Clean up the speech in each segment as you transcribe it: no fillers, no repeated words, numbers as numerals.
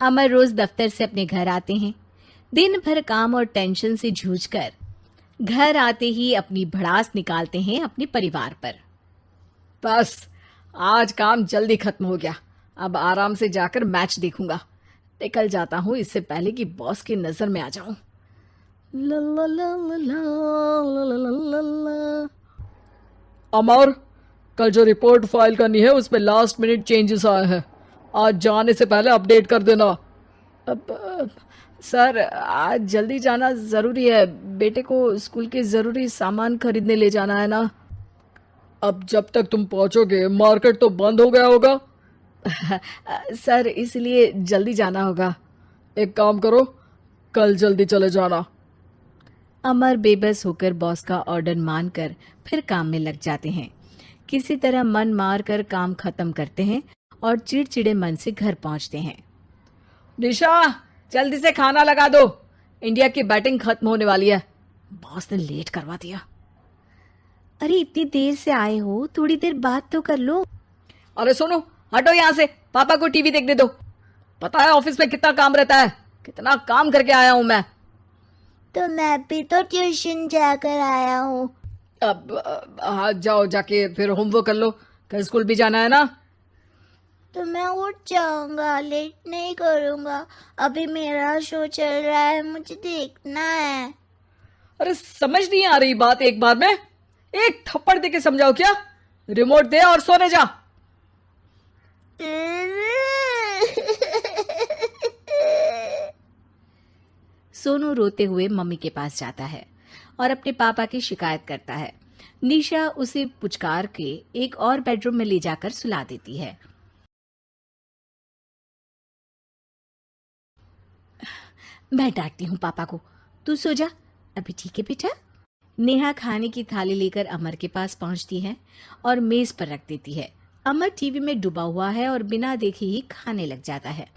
अमर रोज दफ्तर से अपने घर आते हैं। दिन भर काम और टेंशन से जूझकर घर आते ही अपनी भड़ास निकालते हैं अपने परिवार पर। बस आज काम जल्दी खत्म हो गया। अब आराम से जाकर मैच देखूंगा। निकल जाता हूँ इससे पहले कि बॉस की नजर में आ जाऊं। ला ला ला ला ला ला ला ला ला। अमर, कल जो रिपोर्ट फाइल करनी है उसमें लास्ट मिनट चेंजेस आए हैं। आज जाने से पहले अपडेट कर देना। सर, आज जल्दी जाना ज़रूरी है। बेटे को स्कूल के ज़रूरी सामान खरीदने ले जाना है ना। अब जब तक तुम पहुंचोगे मार्केट तो बंद हो गया होगा। सर, इसलिए जल्दी जाना होगा। एक काम करो, कल जल्दी चले जाना। अमर बेबस होकर बॉस का ऑर्डर मानकर फिर काम में लग जाते हैं। किसी तरह मन मार कर काम खत्म करते हैं और चिड़चिड़े मन से घर पहुंचते हैं। निशा, जल्दी से खाना लगा दो। इंडिया की बैटिंग खत्म होने वाली है। बॉस ने लेट करवा दिया। अरे इतनी देर से आए हो, थोड़ी देर बात तो कर लो। अरे सुनो, हटो यहाँ से। पापा को टीवी देखने दो। पता है ऑफिस में कितना काम रहता है। कितना काम करके आया हूँ मैं। तो मैं भी तो ट्यूशन जाकर आया हूँ। अब हाँ, जाओ जाके फिर होमवर्क कर लो। कल स्कूल भी जाना है ना। तो मैं उठ जाऊंगा, लेट नहीं करूंगा। अभी मेरा शो चल रहा है, मुझे देखना है। अरे समझ नहीं आ रही बात एक बार में। एक थप्पड़ दे के समझाओ क्या। रिमोट दे और सोने जा। सोनू रोते हुए मम्मी के पास जाता है और अपने पापा की शिकायत करता है। निशा उसे पुचकार के एक और बेडरूम में ले जाकर सुला देती है। मैं डांटती हूँ पापा को, तू सो जा। अभी ठीक है बेटा। नेहा खाने की थाली लेकर अमर के पास पहुंचती है और मेज पर रख देती है। अमर टीवी में डूबा हुआ है और बिना देखे ही खाने लग जाता है।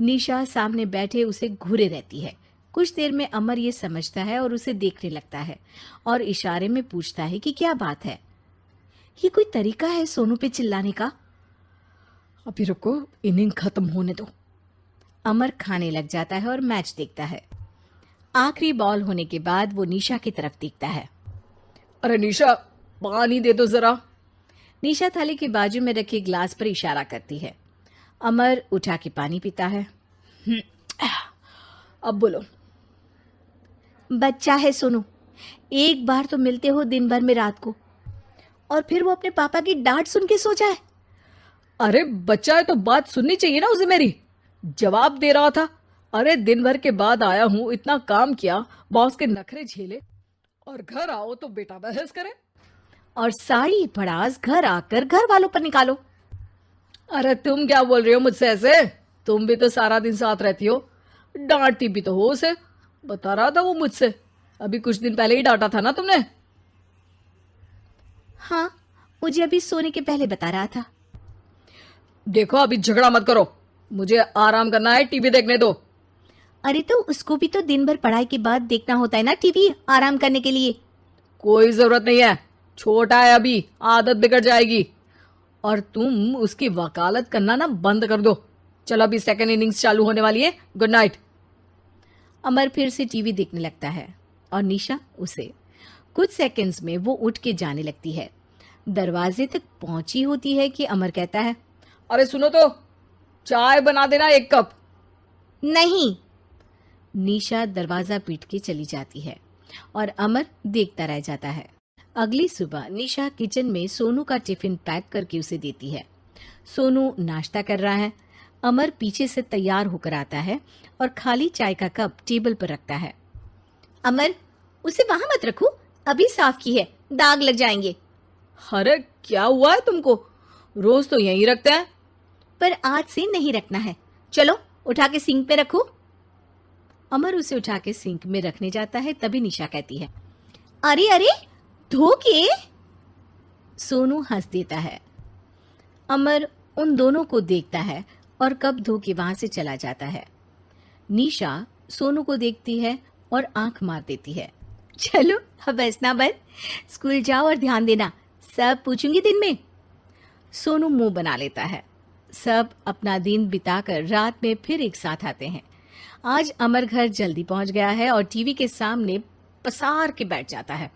निशा सामने बैठे उसे घूरे रहती है। कुछ देर में अमर ये समझता है और उसे देखने लगता है और इशारे में पूछता है कि क्या बात है। ये कोई तरीका है सोनू पे चिल्लाने का? अभी रुको, इनिंग खत्म होने दो। अमर खाने लग जाता है और मैच देखता है। आखिरी बॉल होने के बाद वो निशा की तरफ देखता है। अरे निशा, पानी दे दो जरा। निशा थाली के बाजू में रखे ग्लास पर इशारा करती है। अमर उठा के पानी पीता है। अब बोलो। बच्चा है सोनू, एक बार तो मिलते हो दिन भर में रात को, और फिर वो अपने पापा की डांट सुन के सो जाए। अरे बच्चा है तो बात सुननी चाहिए ना उसे मेरी। जवाब दे रहा था। अरे दिन भर के बाद आया हूँ, इतना काम किया, बॉस के नखरे झेले, और घर आओ तो बेटा बहस करे। और सारी भड़ास घर आकर घर वालों पर निकालो। अरे तुम क्या बोल रही हो मुझसे ऐसे? तुम भी तो सारा दिन साथ रहती हो। डांटती भी तो हो उसे। बता रहा था वो मुझसे। अभी कुछ दिन पहले ही डांटा था ना तुमने। हाँ, मुझे अभी सोने के पहले बता रहा था। देखो, अभी झगड़ा मत करो। मुझे आराम करना है, टीवी देखने दो। अरे तो उसको भी तो दिन भर पढ़ाई के बाद देखना होता है ना टीवी, आराम करने के लिए। कोई जरूरत नहीं है, छोटा है अभी, आदत बिगड़ जाएगी। और तुम उसकी वकालत करना ना बंद कर दो। चलो, अभी सेकंड इनिंग्स चालू होने वाली है। Good night. अमर फिर से टीवी देखने लगता है और निशा उसे। कुछ सेकंड्स में वो उठ के जाने लगती है। दरवाजे तक पहुंची होती है कि अमर कहता है, अरे सुनो तो, चाय बना देना 1 कप। नहीं। निशा दरवाजा पीट के चली जाती है और अमर देखता रह जाता है। अगली सुबह निशा किचन में सोनू का टिफिन पैक करके उसे देती है। सोनू नाश्ता कर रहा है। अमर पीछे से तैयार होकर आता है और खाली चाय का कप टेबल पर रखता है। अमर, उसे वहां मत रखो, अभी साफ की है, दाग लग जाएंगे। अरे क्या हुआ है तुमको? रोज तो यहीं रखते हैं। पर आज से नहीं रखना है। चलो उठा के सिंक पे रखो। अमर उसे उठा के सिंक में रखने जाता है, तभी निशा कहती है, अरे अरे, धो के। सोनू हंस देता है। अमर उन दोनों को देखता है और कप धो के वहां से चला जाता है। निशा सोनू को देखती है और आंख मार देती है। चलो अब हंसना बंद, स्कूल जाओ और ध्यान देना, सब पूछूंगी दिन में। सोनू मुंह बना लेता है। सब अपना दिन बिताकर रात में फिर एक साथ आते हैं। आज अमर घर जल्दी पहुंच गया है और टीवी के सामने पसार के बैठ जाता है।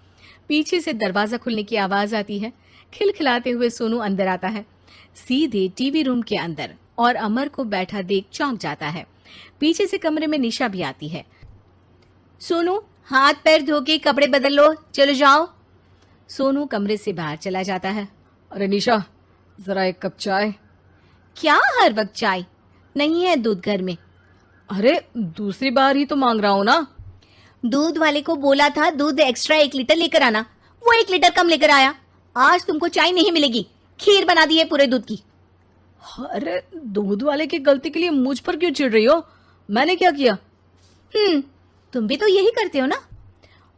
पीछे से दरवाजा खुलने की आवाज आती है। खिलखिलाते हुए सोनू अंदर आता है, सीधे टीवी रूम के अंदर, और अमर को बैठा देख चौंक जाता है। पीछे से कमरे में निशा भी आती है। सोनू, हाथ पैर धो के कपड़े बदल लो, चलो जाओ। सोनू कमरे से बाहर चला जाता है। अरे निशा, जरा एक कप चाय। क्या हर वक्त चाय? नहीं है दूध घर में। अरे दूसरी बार ही तो मांग रहा हूं ना। दूध वाले को बोला था दूध एक्स्ट्रा 1 लीटर लेकर आना, वो 1 लीटर कम लेकर आया। आज तुमको चाय नहीं मिलेगी, खीर बना दी है पूरे दूध की। अरे दूध वाले की गलती के लिए मुझ पर क्यों चिढ़ रही हो? मैंने क्या किया? तुम भी तो यही करते हो ना।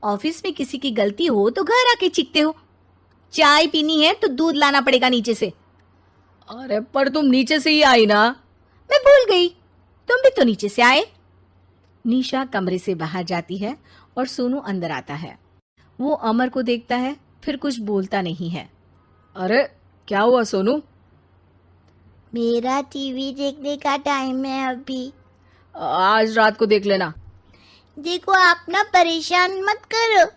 ऑफिस में किसी की गलती हो तो घर आके चीखते हो। चाय पीनी है तो दूध लाना पड़ेगा नीचे से। अरे पर तुम नीचे से ही आई ना। मैं भूल गई, तुम भी तो नीचे से आए। निशा कमरे से बाहर जाती है और सोनू अंदर आता है। वो अमर को देखता है, फिर कुछ बोलता नहीं है। अरे क्या हुआ सोनू? मेरा टीवी देखने का टाइम है अभी। आज रात को देख लेना। देखो आप ना परेशान मत करो।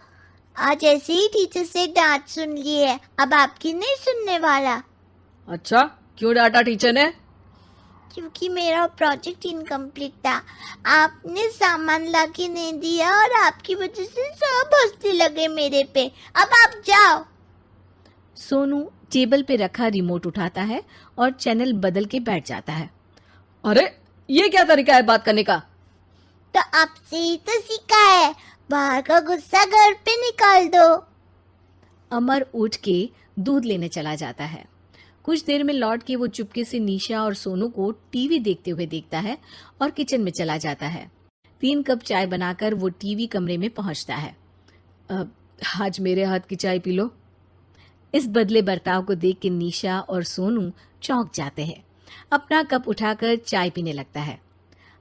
आज ऐसे ही टीचर से डांट सुन ली है, अब आपकी नहीं सुनने वाला। अच्छा, क्यों डांटा टीचर ने? क्योंकि मेरा प्रोजेक्ट इनकम्प्लीट था। आपने सामान ला के नहीं दिया और आपकी वजह से सब हंसने लगे मेरे पे। अब आप जाओ। सोनू टेबल पे रखा रिमोट उठाता है और चैनल बदल के बैठ जाता है। अरे ये क्या तरीका है बात करने का? तो आपसे ही तो सीखा है, बाहर का गुस्सा घर पे निकाल दो। अमर उठ के दूध लेने चला जाता है। कुछ देर में लौट के वो चुपके से निशा और सोनू को टीवी देखते हुए देखता है और किचन में चला जाता है। 3 कप चाय बनाकर वो टीवी कमरे में पहुंचता है। आज मेरे हाथ की चाय पी लो। इस बदले बर्ताव को देख के निशा और सोनू चौंक जाते हैं। अपना कप उठाकर चाय पीने लगता है।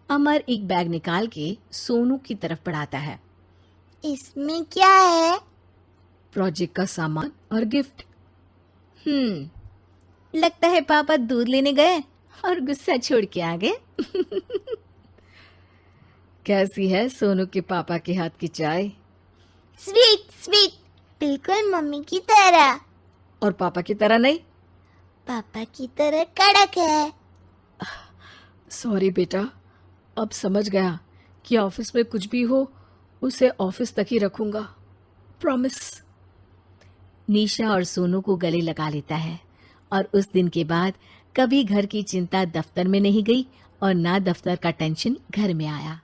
अमर एक बैग निकाल के सोनू की तरफ बढ़ाता है। इसमें क्या है? प्रोजेक्ट का सामान और गिफ्ट। लगता है पापा दूध लेने गए और गुस्सा छोड़ के आ गए। कैसी है सोनू के पापा के हाथ की चाय? स्वीट स्वीट, बिल्कुल मम्मी की तरह। और पापा की तरह नहीं? पापा की तरह कड़क है। सॉरी बेटा, अब समझ गया कि ऑफिस में कुछ भी हो उसे ऑफिस तक ही रखूंगा, प्रॉमिस। निशा और सोनू को गले लगा लेता है और उस दिन के बाद कभी घर की चिंता दफ्तर में नहीं गई और ना दफ्तर का टेंशन घर में आया।